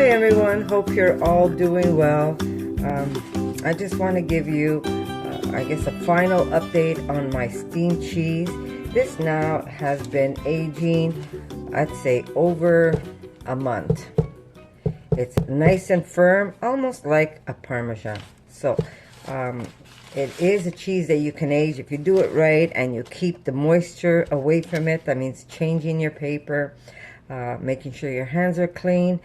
Hi everyone, hope you're all doing well. I just want to give you, I guess, a final update on my steamed cheese. This now has been aging, I'd say, over a month. It's nice and firm, almost like a Parmesan. So, it is a cheese that you can age if you do it right and you keep the moisture away from it. That means changing your paper, making sure your hands are clean.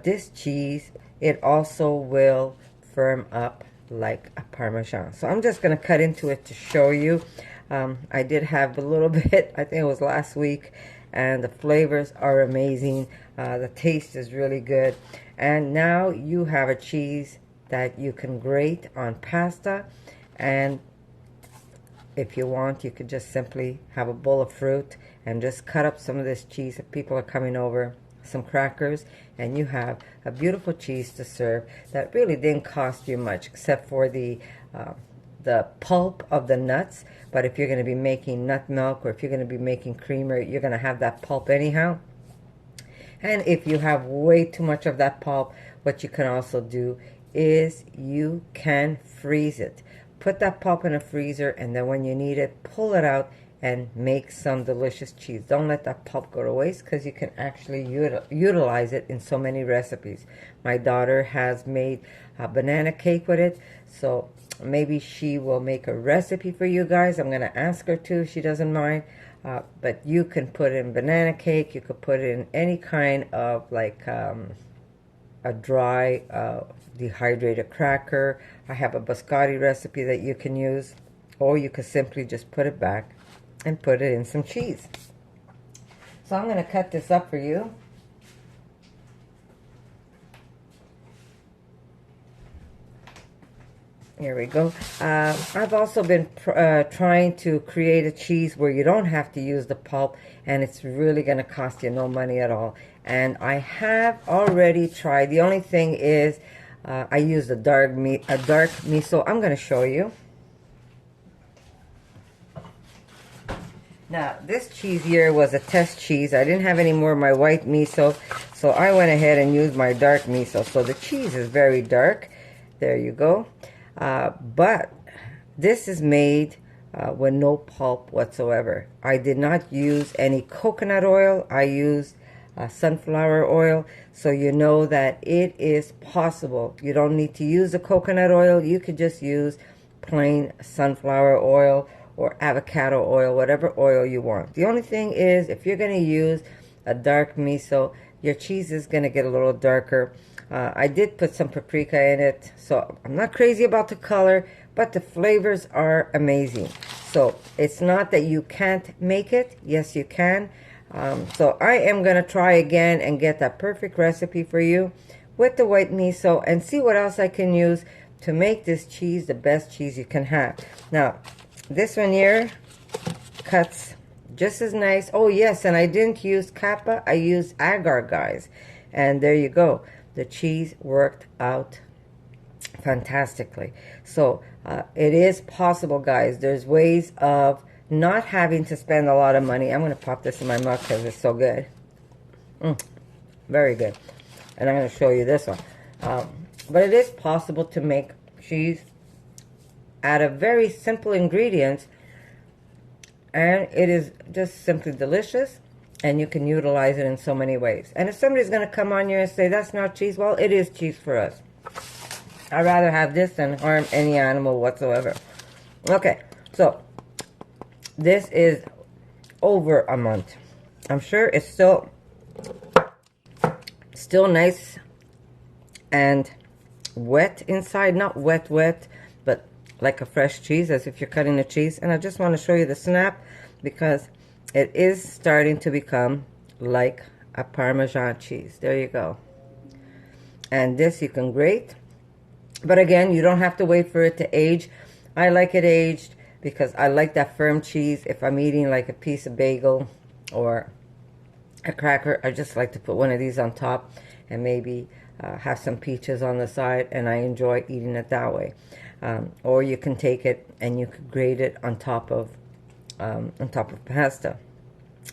This cheese, it also will firm up like a Parmesan. So I'm just going to cut into it to show you. I did have a little bit, I think it was last week, and the flavors are amazing. The taste is really good. And now you have a cheese that you can grate on pasta, and if you want, you could just simply have a bowl of fruit and just cut up some of this cheese if people are coming over, some crackers, and you have a beautiful cheese to serve that really didn't cost you much except for the pulp of the nuts. But if you're going to be making nut milk, or if you're going to be making creamer, you're going to have that pulp anyhow. And if you have way too much of that pulp, what you can also do is you can freeze it. Put that pulp in a freezer, and then when you need it, pull it out and make some delicious cheese. Don't let that pulp go to waste, because you can actually utilize it in so many recipes. My daughter has made a banana cake with it, so maybe she will make a recipe for you guys. I'm going to ask her to if she doesn't mind. But you can put it in banana cake. You could put it in any kind of like a dry dehydrated cracker. I have a biscotti recipe that you can use, or you could simply just put it back and put it in some cheese. So I'm going to cut this up for you. Here we go. I've also been trying to create a cheese where you don't have to use the pulp, and it's really going to cost you no money at all. And I have already tried. The only thing is I used a dark miso. I'm going to show you. Now, this cheese here was a test cheese. I didn't have any more of my white miso, so I went ahead and used my dark miso. So the cheese is very dark. There you go. But this is made with no pulp whatsoever. I did not use any coconut oil. I used sunflower oil. So you know that it is possible. You don't need to use the coconut oil. You could just use plain sunflower oil or avocado oil, whatever oil you want. The only thing is, if you're going to use a dark miso, your cheese is going to get a little darker. I did put some paprika in it, so I'm not crazy about the color, but the flavors are amazing. So it's not that you can't make it. Yes, you can. So I am going to try again and get that perfect recipe for you with the white miso, and see what else I can use to make this cheese the best cheese you can have. Now, this one here cuts just as nice. Oh yes, and I didn't use Kappa, I used agar, guys. And there you go. The cheese worked out fantastically. So it is possible, guys. There's ways of not having to spend a lot of money. I'm going to pop this in my mouth because it's so good. Very good. And I'm going to show you this one. But it is possible to make cheese out of very simple ingredients, and it is just simply delicious, and you can utilize it in so many ways. And if somebody's going to come on here and say that's not cheese, well, it is cheese for us. I'd rather have this than harm any animal whatsoever. Okay, so this is over a month. I'm sure it's still nice and wet inside. Not wet, but like a fresh cheese, as if you're cutting a cheese. And I just want to show you the snap, because it is starting to become like a Parmesan cheese. There you go. And this you can grate. But again, you don't have to wait for it to age. I like it aged because I like that firm cheese. If I'm eating like a piece of bagel or a cracker, I just like to put one of these on top and maybe have some peaches on the side, and I enjoy eating it that way. Or you can take it and you can grate it on top of pasta.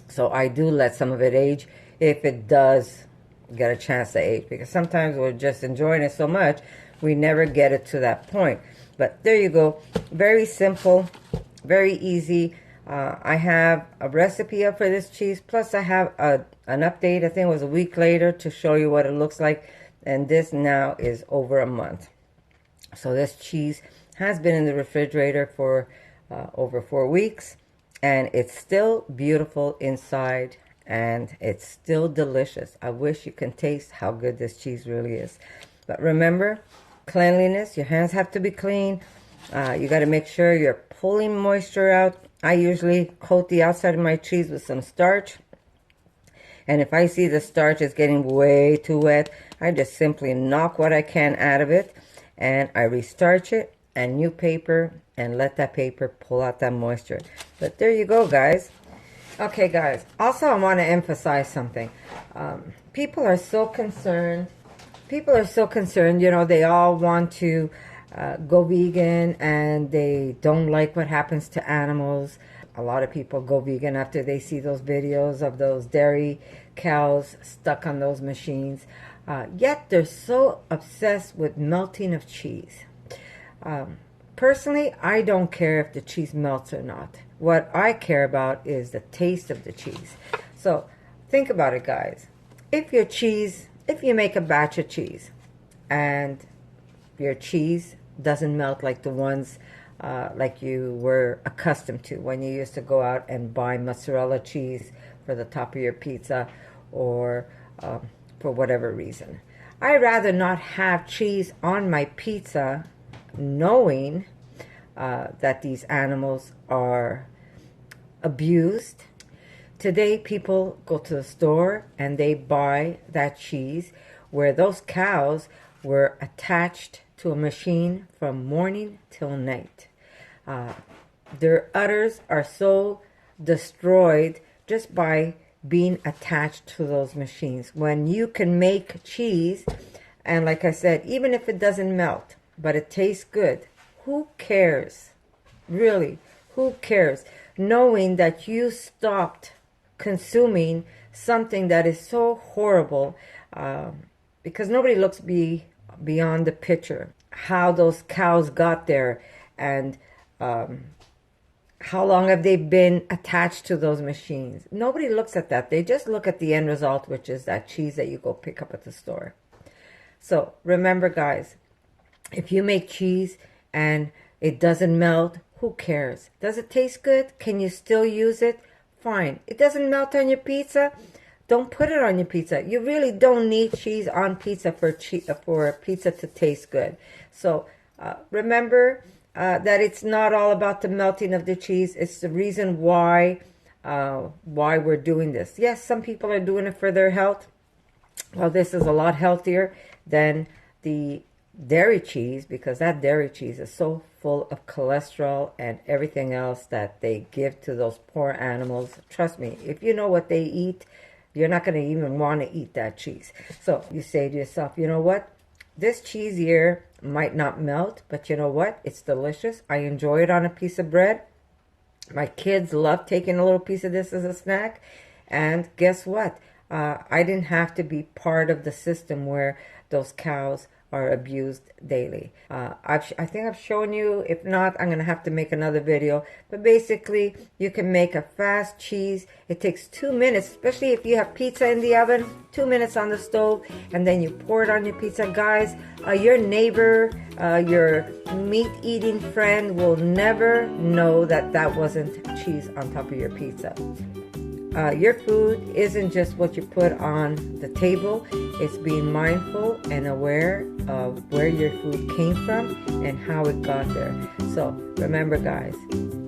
So I do let some of it age if it does get a chance to age, because sometimes we're just enjoying it so much we never get it to that point. But there you go. Very simple, very easy. I have a recipe up for this cheese, plus I have an update, I think it was a week later, to show you what it looks like. And this now is over a month. So this cheese has been in the refrigerator for over 4 weeks, and it's still beautiful inside, and it's still delicious. I wish you can taste how good this cheese really is. But remember, cleanliness. Your hands have to be clean. You got to make sure you're pulling moisture out. I usually coat the outside of my cheese with some starch, and if I see the starch is getting way too wet, I just simply knock what I can out of it, and I restarch it, and new paper, and let that paper pull out that moisture. But there you go, guys. Okay, guys, also I want to emphasize something. People are so concerned, you know, they all want to go vegan, and they don't like what happens to animals. A lot of people go vegan after they see those videos of those dairy cows stuck on those machines. Yet they're so obsessed with melting of cheese. Personally, I don't care if the cheese melts or not. What I care about is the taste of the cheese. So think about it, guys. If you make a batch of cheese and your cheese doesn't melt like the ones like you were accustomed to when you used to go out and buy mozzarella cheese for the top of your pizza, or for whatever reason, I'd rather not have cheese on my pizza knowing that these animals are abused. Today, people go to the store and they buy that cheese where those cows were attached to a machine from morning till night. Their udders are so destroyed just by being attached to those machines. When you can make cheese, and like I said, even if it doesn't melt, but it tastes good, who cares? Really, who cares? Knowing that you stopped consuming something that is so horrible, because nobody looks beyond the picture, how those cows got there, and how long have they been attached to those machines. Nobody looks at that. They just look at the end result, which is that cheese that you go pick up at the store. So remember, guys, if you make cheese and it doesn't melt, who cares? Does it taste good? Can you still use it? Fine. It doesn't melt on your pizza? Don't put it on your pizza. You really don't need cheese on pizza for pizza to taste good. So remember that it's not all about the melting of the cheese. It's the reason why we're doing this. Yes, some people are doing it for their health. Well, this is a lot healthier than the dairy cheese, because that dairy cheese is so full of cholesterol and everything else that they give to those poor animals. Trust me, if you know what they eat, you're not going to even want to eat that cheese. So you say to yourself, you know what? This cheese here might not melt, but you know what? It's delicious. I enjoy it on a piece of bread. My kids love taking a little piece of this as a snack. And guess what? I didn't have to be part of the system where those cows are abused daily. I think I've shown you. If not, I'm going to have to make another video. But basically, you can make a fast cheese. It takes 2 minutes, especially if you have pizza in the oven. 2 minutes on the stove, and then you pour it on your pizza. Guys, your neighbor, your meat-eating friend will never know that that wasn't cheese on top of your pizza. Your food isn't just what you put on the table. It's being mindful and aware of where your food came from and how it got there. So remember, guys,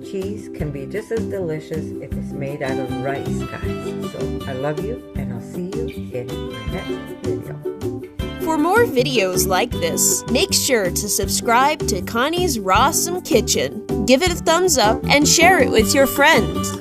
cheese can be just as delicious if it's made out of rice, guys. So I love you, and I'll see you in my next video. For more videos like this, make sure to subscribe to Connie's Rawsome Kitchen. Give it a thumbs up and share it with your friends.